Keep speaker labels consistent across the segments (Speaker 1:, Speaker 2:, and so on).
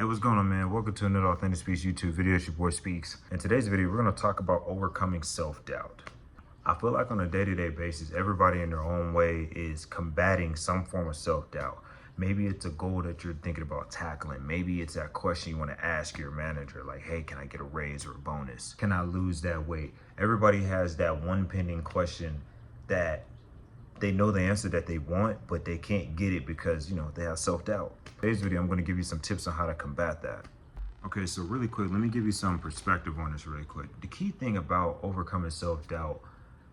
Speaker 1: Hey, what's going on, man? Welcome to another Authentic Speaks YouTube video. It's your boy Speaks. In today's video, we're going to talk about overcoming self-doubt. I feel like on a day-to-day basis, everybody in their own way is combating some form of self-doubt. Maybe it's a goal that you're thinking about tackling. Maybe it's that question you want to ask your manager, like, hey, can I get a raise or a bonus? Can I lose that weight? Everybody has that one pending question that they know the answer that they want, but they can't get it because, they have self-doubt. Today's video, I'm going to give you some tips on how to combat that. Okay, so really quick, let me give you some perspective on this really quick. The key thing about overcoming self-doubt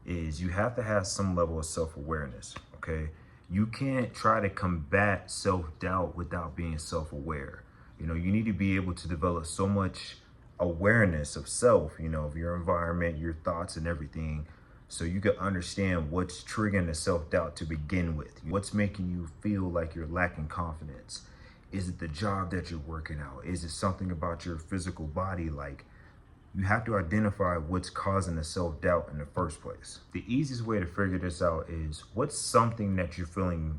Speaker 1: is you have to have some level of self-awareness, okay? You can't try to combat self-doubt without being self-aware. You need to be able to develop so much awareness of self, of your environment, your thoughts and everything, so you can understand what's triggering the self-doubt to begin with. What's making you feel like you're lacking confidence? Is it the job that you're working out? Is it something about your physical body? Like, you have to identify what's causing the self-doubt in the first place. The easiest way to figure this out is, what's something that you're feeling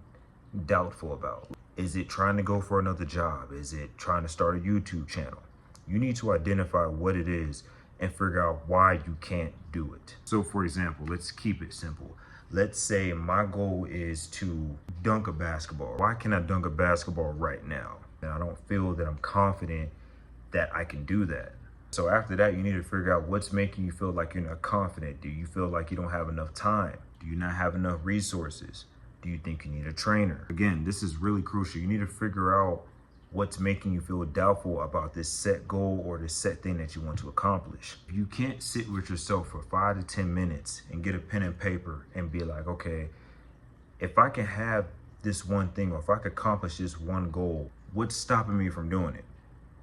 Speaker 1: doubtful about? Is it trying to go for another job? Is it trying to start a YouTube channel? You need to identify what it is and figure out why you can't do it. So for example, let's keep it simple. Let's say my goal is to dunk a basketball. Why can't I dunk a basketball right now? And I don't feel that I'm confident that I can do that. So after that, you need to figure out what's making you feel like you're not confident. Do you feel like you don't have enough time? Do you not have enough resources? Do you think you need a trainer? Again, this is really crucial. You need to figure out what's making you feel doubtful about this set goal or this set thing that you want to accomplish. You can't sit with yourself for 5 to 10 minutes and get a pen and paper and be like, okay, if I can have this one thing, or if I could accomplish this one goal, what's stopping me from doing it?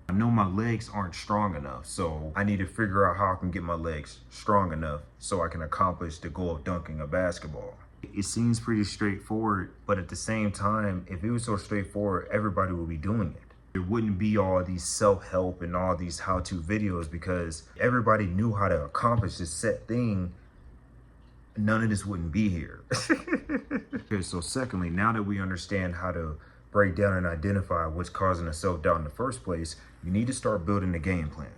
Speaker 1: I know my legs aren't strong enough, so I need to figure out how I can get my legs strong enough so I can accomplish the goal of dunking a basketball. It seems pretty straightforward, but at the same time, if it was so straightforward, everybody would be doing it. There wouldn't be all these self-help and all these how-to videos, because everybody knew how to accomplish this set thing. None of this wouldn't be here. Okay, so secondly, now that we understand how to break down and identify what's causing the self-doubt in the first place, you need to start building a game plan.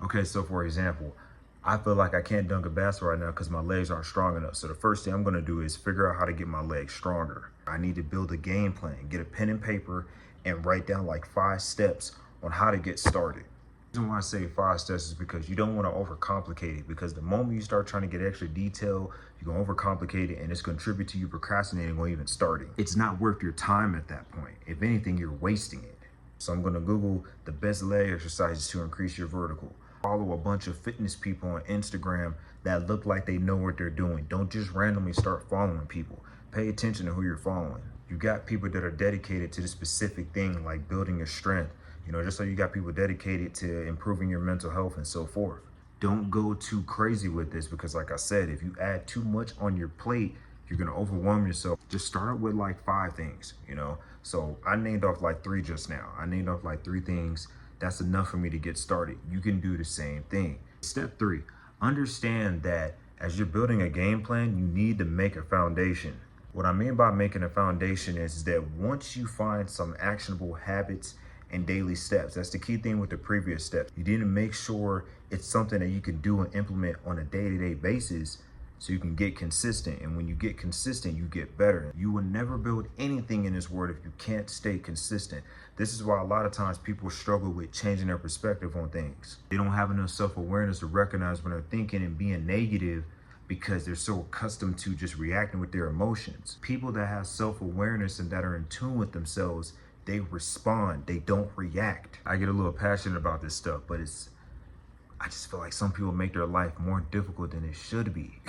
Speaker 1: Okay, so for example, I feel like I can't dunk a basketball right now because my legs aren't strong enough. So the first thing I'm going to do is figure out how to get my legs stronger. I need to build a game plan, get a pen and paper, and write down like 5 steps on how to get started. The reason why I say 5 steps is because you don't want to overcomplicate it, because the moment you start trying to get extra detail, you're going to overcomplicate it and it's going to contribute to you procrastinating or even starting. It's not worth your time at that point. If anything, you're wasting it. So I'm going to Google the best leg exercises to increase your vertical. Follow a bunch of fitness people on Instagram that look like they know what they're doing. Don't just randomly start following people. Pay attention to who you're following. You got people that are dedicated to the specific thing, like building your strength, just so you got people dedicated to improving your mental health and so forth. Don't go too crazy with this, because like I said, if you add too much on your plate, you're going to overwhelm yourself. Just start with like 5 things, So I named off like 3 just now. I named off like 3 things. That's enough for me to get started. You can do the same thing. Step 3, understand that as you're building a game plan, you need to make a foundation. What I mean by making a foundation is that once you find some actionable habits and daily steps, that's the key thing with the previous steps. You need to make sure it's something that you can do and implement on a day-to-day basis, so you can get consistent. And when you get consistent, you get better. You will never build anything in this world if you can't stay consistent. This is why a lot of times people struggle with changing their perspective on things. They don't have enough self-awareness to recognize when they're thinking and being negative, because they're so accustomed to just reacting with their emotions. People that have self-awareness and that are in tune with themselves, they respond, they don't react. I get a little passionate about this stuff, but I just feel like some people make their life more difficult than it should be.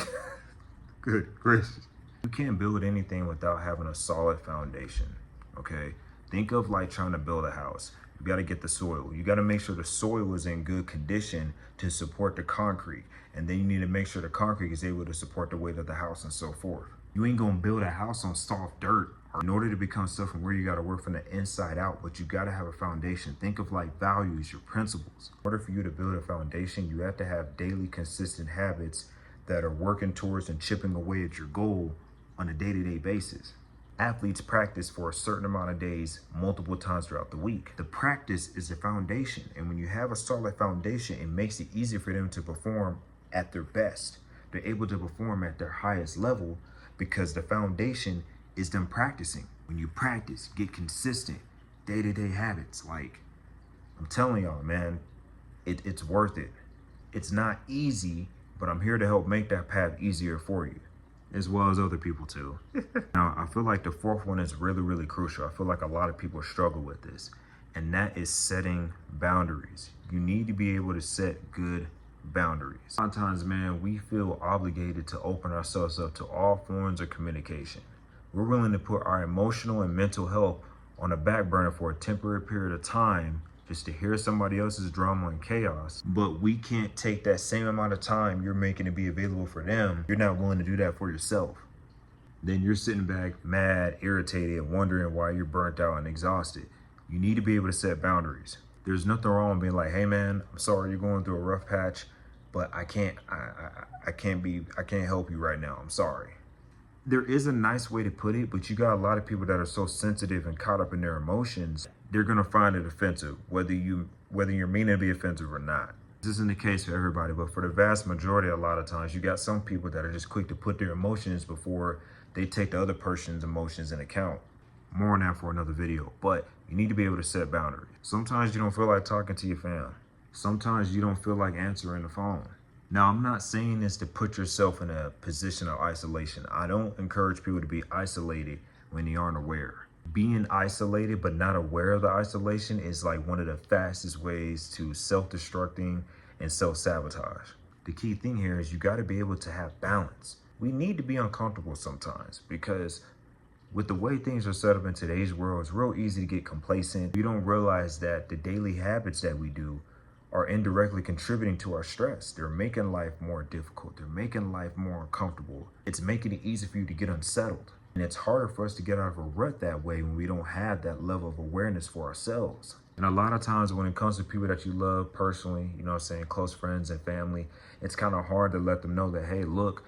Speaker 1: Good gracious. You can't build anything without having a solid foundation, okay? Think of like trying to build a house. You got to get the soil. You got to make sure the soil is in good condition to support the concrete. And then you need to make sure the concrete is able to support the weight of the house and so forth. You ain't going to build a house on soft dirt. In order to become self-aware, you got to work from the inside out, but you got to have a foundation. Think of like values, your principles. In order for you to build a foundation, you have to have daily consistent habits that are working towards and chipping away at your goal on a day-to-day basis. Athletes practice for a certain amount of days, multiple times throughout the week. The practice is the foundation. And when you have a solid foundation, it makes it easier for them to perform at their best. They're able to perform at their highest level because the foundation is them practicing. When you practice, get consistent, day-to-day habits. Like, I'm telling y'all, man, it's worth it. It's not easy, but I'm here to help make that path easier for you, as well as other people too. Now, I feel like the fourth one is really, really crucial. I feel like a lot of people struggle with this, and that is setting boundaries. You need to be able to set good boundaries. Sometimes, man, we feel obligated to open ourselves up to all forms of communication. We're willing to put our emotional and mental health on the back burner for a temporary period of time just to hear somebody else's drama and chaos. But we can't take that same amount of time you're making to be available for them. You're not willing to do that for yourself. Then you're sitting back mad, irritated, and wondering why you're burnt out and exhausted. You need to be able to set boundaries. There's nothing wrong with being like, hey man, I'm sorry you're going through a rough patch, but I can't help you right now. I'm sorry. There is a nice way to put it, but you got a lot of people that are so sensitive and caught up in their emotions, they're gonna find it offensive, whether you're meaning to be offensive or not. This isn't the case for everybody, but for the vast majority, a lot of times, you got some people that are just quick to put their emotions before they take the other person's emotions in account. More on that for another video, but you need to be able to set boundaries. Sometimes you don't feel like talking to your fam. Sometimes you don't feel like answering the phone. Now, I'm not saying this to put yourself in a position of isolation. I don't encourage people to be isolated when they aren't aware. Being isolated but not aware of the isolation is like one of the fastest ways to self-destructing and self-sabotage. The key thing here is you got to be able to have balance. We need to be uncomfortable sometimes because with the way things are set up in today's world, it's real easy to get complacent. We don't realize that the daily habits that we do are indirectly contributing to our stress. They're making life more difficult. They're making life more uncomfortable. It's making it easy for you to get unsettled. And it's harder for us to get out of a rut that way when we don't have that level of awareness for ourselves. And a lot of times when it comes to people that you love personally, you know what I'm saying, close friends and family, it's kind of hard to let them know that, hey, look,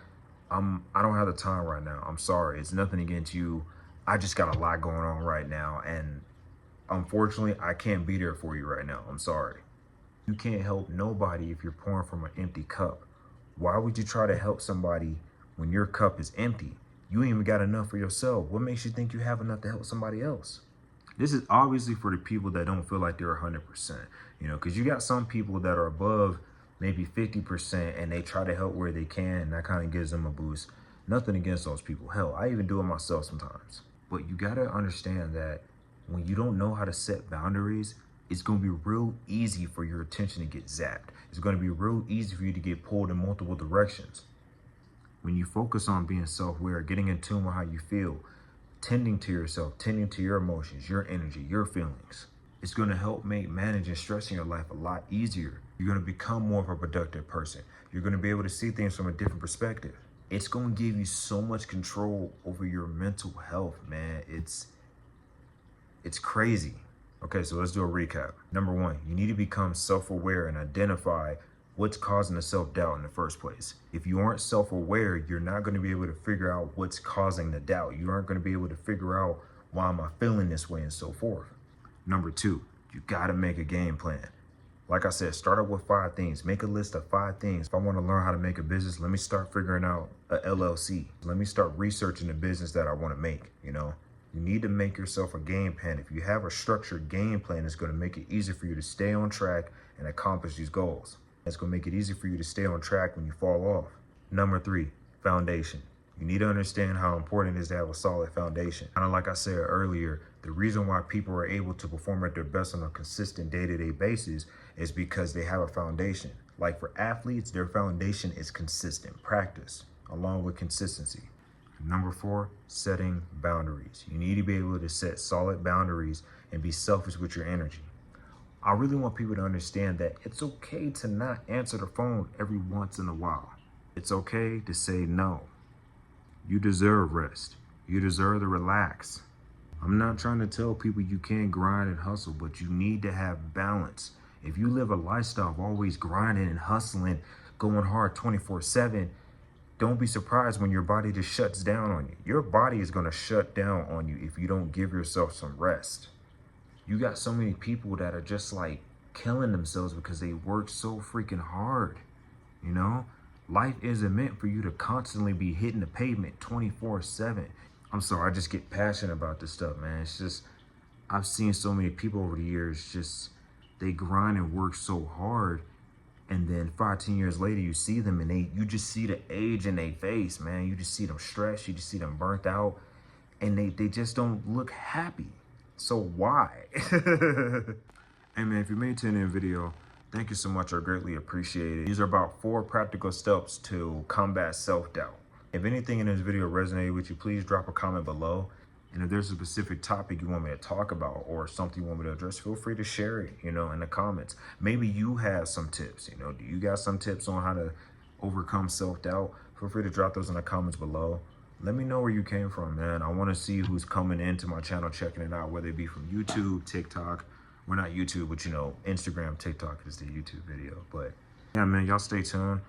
Speaker 1: I don't have the time right now. I'm sorry. It's nothing against you. I just got a lot going on right now. And unfortunately, I can't be there for you right now. I'm sorry. You can't help nobody if you're pouring from an empty cup. Why would you try to help somebody when your cup is empty? You ain't even got enough for yourself. What makes you think you have enough to help somebody else? This is obviously for the people that don't feel like they're 100%, you know, because you got some people that are above maybe 50% and they try to help where they can, and that kind of gives them a boost. Nothing against those people. Hell, I even do it myself sometimes. But you got to understand that when you don't know how to set boundaries, it's going to be real easy for your attention to get zapped. It's going to be real easy for you to get pulled in multiple directions. When you focus on being self-aware, getting in tune with how you feel, tending to yourself, tending to your emotions, your energy, your feelings, it's going to help make managing stress in your life a lot easier. You're going to become more of a productive person. You're going to be able to see things from a different perspective. It's going to give you so much control over your mental health, man. It's crazy. Okay, so let's do a recap. Number one, you need to become self-aware and identify what's causing the self-doubt in the first place. If you aren't self-aware, you're not going to be able to figure out what's causing the doubt. You aren't going to be able to figure out why am I feeling this way and so forth. Number two, you got to make a game plan. Like I said, start out with 5 things. Make a list of 5 things. If I want to learn how to make a business, let me start figuring out a LLC. Let me start researching the business that I want to make, you know. You need to make yourself a game plan. If you have a structured game plan, it's going to make it easier for you to stay on track and accomplish these goals. It's going to make it easier for you to stay on track when you fall off. Number 3, foundation. You need to understand how important it is to have a solid foundation. Kind of like I said earlier, the reason why people are able to perform at their best on a consistent day-to-day basis is because they have a foundation. Like for athletes, their foundation is consistent practice along with consistency. Number 4, setting boundaries. You need to be able to set solid boundaries and be selfish with your energy. I really want people to understand that it's okay to not answer the phone every once in a while. It's okay to say no. You deserve rest. You deserve to relax. I'm not trying to tell people you can't grind and hustle, but you need to have balance. If you live a lifestyle of always grinding and hustling, going hard 24/7, Don't be surprised when your body just shuts down on you. Your body is going to shut down on you if you don't give yourself some rest. You got so many people that are just like killing themselves because they work so freaking hard. You know, life isn't meant for you to constantly be hitting the pavement 24/7. I'm sorry, I just get passionate about this stuff, man. It's just, I've seen so many people over the years, just they grind and work so hard. And then 5, 10 years later, you see them and you just see the age in their face, man. You just see them stressed. You just see them burnt out, and they just don't look happy. So why? Hey man, if you made it to the end of the video, thank you so much. I greatly appreciate it. These are about 4 practical steps to combat self-doubt. If anything in this video resonated with you, please drop a comment below. And if there's a specific topic you want me to talk about or something you want me to address, feel free to share it, in the comments. Maybe you have some tips, do you got some tips on how to overcome self-doubt? Feel free to drop those in the comments below. Let me know where you came from, man. I want to see who's coming into my channel, checking it out, whether it be from YouTube, TikTok. Well, not YouTube, but Instagram, TikTok is the YouTube video. But yeah, man, y'all stay tuned.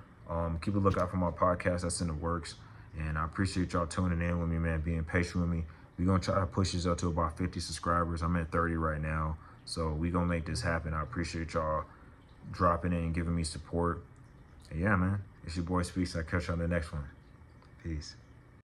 Speaker 1: Keep a lookout for my podcast that's in the works. And I appreciate y'all tuning in with me, man, being patient with me. We're going to try to push this up to about 50 subscribers. I'm at 30 right now. So we're going to make this happen. I appreciate y'all dropping in and giving me support. And yeah, man, it's your boy Speaks. I'll catch you on the next one. Peace.